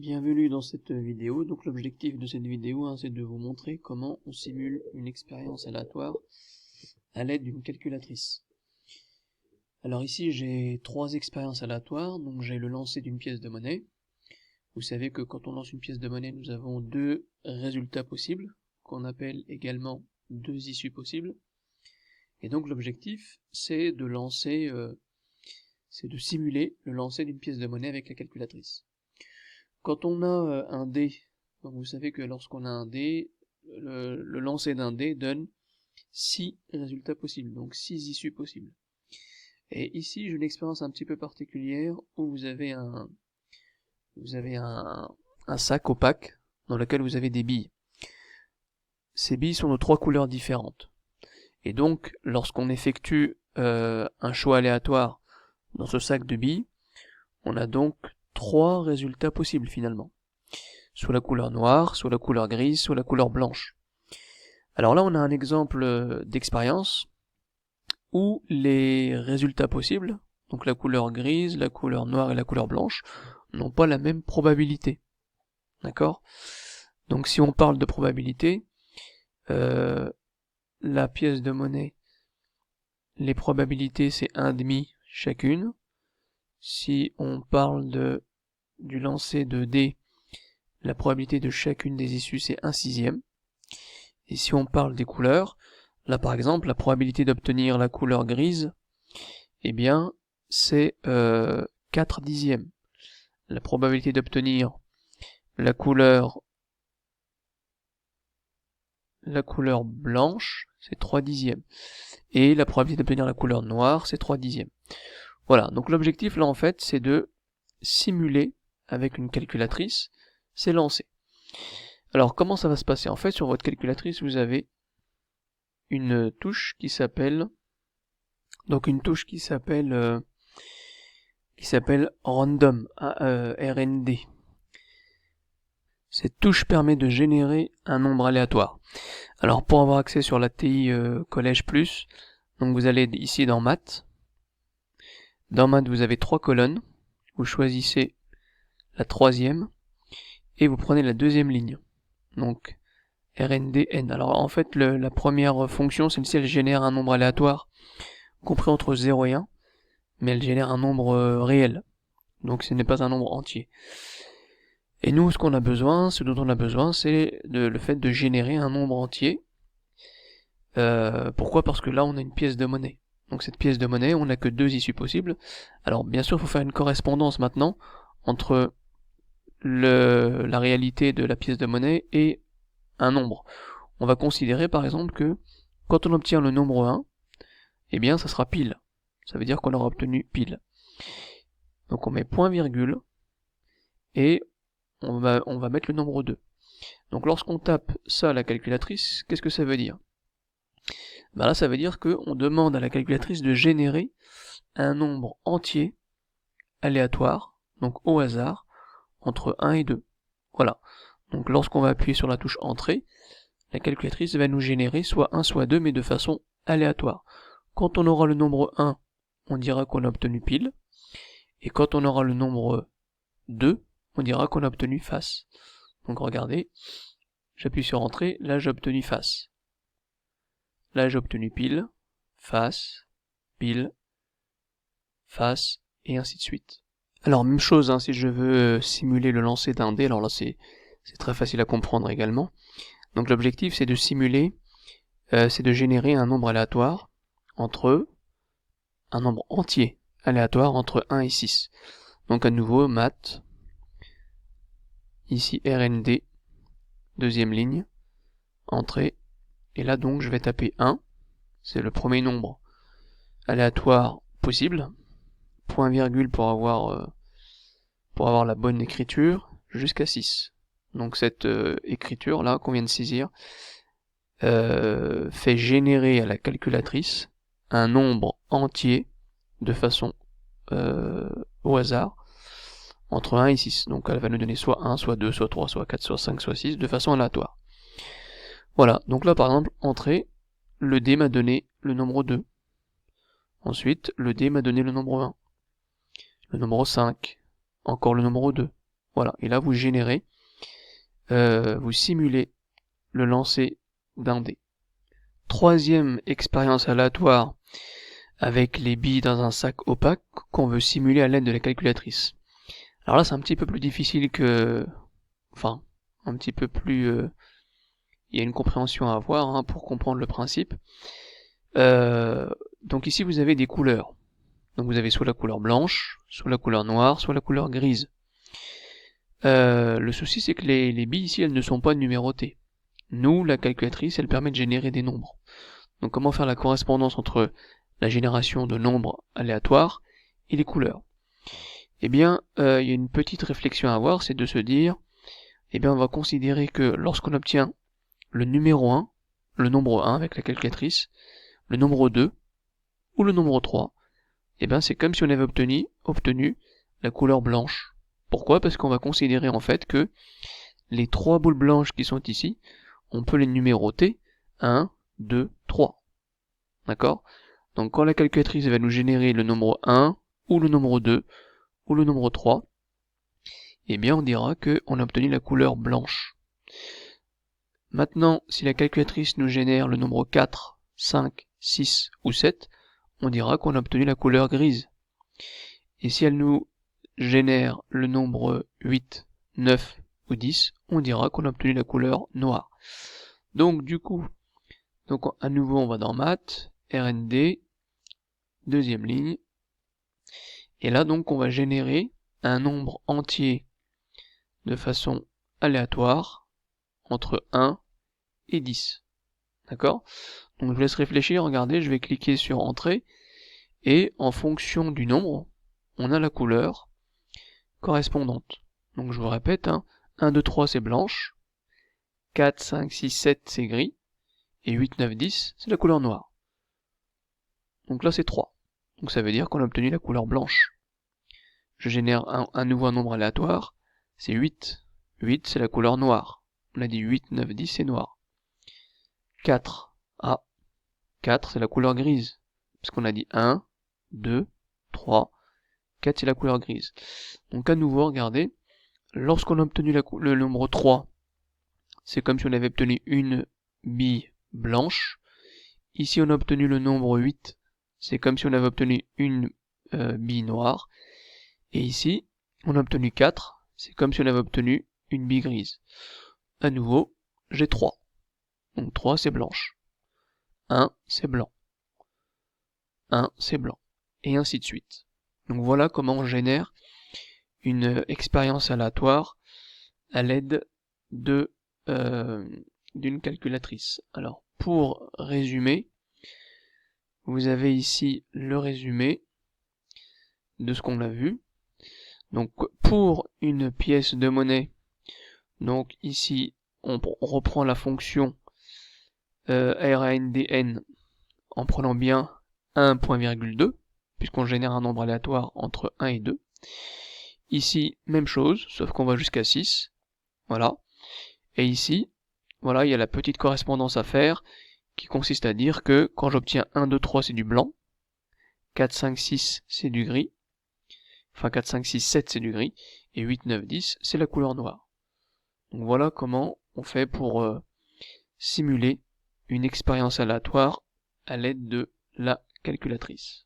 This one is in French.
Bienvenue dans cette vidéo. Donc l'objectif de cette vidéo, c'est de vous montrer comment on simule une expérience aléatoire à l'aide d'une calculatrice. Alors ici j'ai trois expériences aléatoires. Donc j'ai le lancer d'une pièce de monnaie. Vous savez que quand on lance une pièce de monnaie, nous avons deux résultats possibles, qu'on appelle également deux issues possibles. Et donc l'objectif, c'est de simuler le lancer d'une pièce de monnaie avec la calculatrice. Quand on a un dé, donc vous savez que lorsqu'on a un dé, le lancer d'un dé donne 6 résultats possibles, donc 6 issues possibles. Et ici, j'ai une expérience un petit peu particulière où vous avez un sac opaque dans lequel vous avez des billes. Ces billes sont de 3 couleurs différentes. Et donc, lorsqu'on effectue un choix aléatoire dans ce sac de billes, on a donc 3 résultats possibles finalement. Soit la couleur noire, soit la couleur grise, soit la couleur blanche. Alors là, on a un exemple d'expérience où les résultats possibles, donc la couleur grise, la couleur noire et la couleur blanche, n'ont pas la même probabilité. D'accord ? Donc si on parle de probabilité, la pièce de monnaie, les probabilités c'est 1,5 chacune. Si on parle du lancer de dés, la probabilité de chacune des issues c'est 1/6. Et si on parle des couleurs, là par exemple, la probabilité d'obtenir la couleur grise, eh bien, c'est 4/10. La probabilité d'obtenir la couleur blanche, c'est 3/10. Et la probabilité d'obtenir la couleur noire, c'est 3/10. Voilà, donc l'objectif là en fait, c'est de simuler avec une calculatrice ces lancers. Alors comment ça va se passer? En fait, sur votre calculatrice, vous avez une touche qui s'appelle random, RND. Cette touche permet de générer un nombre aléatoire. Alors pour avoir accès sur la TI Collège Plus, donc vous allez ici dans Maths. Dans Maths, vous avez 3 colonnes. Vous choisissez la troisième et vous prenez la deuxième ligne. Donc RNDN. Alors en fait, la première fonction, celle-ci, elle génère un nombre aléatoire compris entre 0 et 1, mais elle génère un nombre réel. Donc ce n'est pas un nombre entier. Et nous, ce dont on a besoin, c'est le fait de générer un nombre entier. Pourquoi ? Parce que là, on a une pièce de monnaie. Donc cette pièce de monnaie, on n'a que deux issues possibles. Alors bien sûr, il faut faire une correspondance maintenant entre la réalité de la pièce de monnaie et un nombre. On va considérer par exemple que quand on obtient le nombre 1, eh bien ça sera pile. Ça veut dire qu'on aura obtenu pile. Donc on met point virgule et on va mettre le nombre 2. Donc lorsqu'on tape ça à la calculatrice, qu'est-ce que ça veut dire ? Ben là ça veut dire qu'on demande à la calculatrice de générer un nombre entier aléatoire, donc au hasard, entre 1 et 2. Voilà. Donc lorsqu'on va appuyer sur la touche entrée, la calculatrice va nous générer soit 1 soit 2 mais de façon aléatoire. Quand on aura le nombre 1, on dira qu'on a obtenu pile, et quand on aura le nombre 2, on dira qu'on a obtenu face. Donc regardez, j'appuie sur entrée, là j'ai obtenu face. Là j'ai obtenu pile, face, et ainsi de suite. Alors même chose, si je veux simuler le lancer d'un dé, alors là c'est très facile à comprendre également. Donc l'objectif c'est de simuler, c'est de générer un nombre aléatoire un nombre entier aléatoire entre 1 et 6. Donc à nouveau, maths, ici RND, deuxième ligne, entrée, et là donc je vais taper 1, c'est le premier nombre aléatoire possible, point virgule pour avoir la bonne écriture, jusqu'à 6. Donc cette écriture là qu'on vient de saisir fait générer à la calculatrice un nombre entier de façon au hasard entre 1 et 6. Donc elle va nous donner soit 1, soit 2, soit 3, soit 4, soit 5, soit 6 de façon aléatoire. Voilà, donc là par exemple, entrée, le dé m'a donné le nombre 2. Ensuite, le dé m'a donné le nombre 1. Le nombre 5. Encore le nombre 2. Voilà, et là vous générez, vous simulez le lancer d'un dé. Troisième expérience aléatoire avec les billes dans un sac opaque qu'on veut simuler à l'aide de la calculatrice. Alors là c'est un petit peu plus difficile que... Enfin, un petit peu plus... il y a une compréhension à avoir hein, pour comprendre le principe. Donc ici vous avez des couleurs. Donc vous avez soit la couleur blanche, soit la couleur noire, soit la couleur grise. Le souci c'est que les billes ici elles ne sont pas numérotées. Nous, la calculatrice, elle permet de générer des nombres. Donc comment faire la correspondance entre la génération de nombres aléatoires et les couleurs? Eh bien, il y a une petite réflexion à avoir, c'est de se dire, eh bien on va considérer que lorsqu'on obtient le numéro 1, le nombre 1 avec la calculatrice, le nombre 2 ou le nombre 3, eh bien c'est comme si on avait obtenu la couleur blanche. Pourquoi? Parce qu'on va considérer en fait que les 3 boules blanches qui sont ici, on peut les numéroter 1, 2, 3. D'accord? Donc quand la calculatrice va nous générer le nombre 1, ou le nombre 2, ou le nombre 3, eh bien on dira qu'on a obtenu la couleur blanche. Maintenant, si la calculatrice nous génère le nombre 4, 5, 6 ou 7, on dira qu'on a obtenu la couleur grise. Et si elle nous génère le nombre 8, 9 ou 10, on dira qu'on a obtenu la couleur noire. Donc du coup, à nouveau on va dans Maths, RND, deuxième ligne, et là donc on va générer un nombre entier de façon aléatoire entre 1 et 10. D'accord? Donc je vous laisse réfléchir, regardez, je vais cliquer sur Entrée, et en fonction du nombre, on a la couleur correspondante. Donc je vous répète, 1, 2, 3 c'est blanche, 4, 5, 6, 7 c'est gris, et 8, 9, 10 c'est la couleur noire. Donc là c'est 3. Donc ça veut dire qu'on a obtenu la couleur blanche. Je génère un nouveau nombre aléatoire, c'est 8. 8 c'est la couleur noire. On a dit 8, 9, 10 c'est noir. 4. 4 c'est la couleur grise. Parce qu'on a dit 1, 2, 3, 4 c'est la couleur grise. Donc à nouveau, regardez, lorsqu'on a obtenu le nombre 3, c'est comme si on avait obtenu une bille blanche. Ici on a obtenu le nombre 8, c'est comme si on avait obtenu une bille noire. Et ici, on a obtenu 4, c'est comme si on avait obtenu une bille grise. À nouveau, j'ai 3. Donc 3 c'est blanche. 1 c'est blanc. 1 c'est blanc. Et ainsi de suite. Donc voilà comment on génère une expérience aléatoire à l'aide d'une calculatrice. Alors pour résumer, vous avez ici le résumé de ce qu'on a vu. Donc pour une pièce de monnaie, donc ici on reprend la fonction RANDN en prenant bien 1.2, puisqu'on génère un nombre aléatoire entre 1 et 2. Ici, même chose, sauf qu'on va jusqu'à 6. Voilà. Et ici, voilà, il y a la petite correspondance à faire, qui consiste à dire que quand j'obtiens 1, 2, 3, c'est du blanc, 4, 5, 6, c'est du gris, enfin 4, 5, 6, 7, c'est du gris, et 8, 9, 10, c'est la couleur noire. Donc voilà comment on fait pour simuler une expérience aléatoire à l'aide de la calculatrice.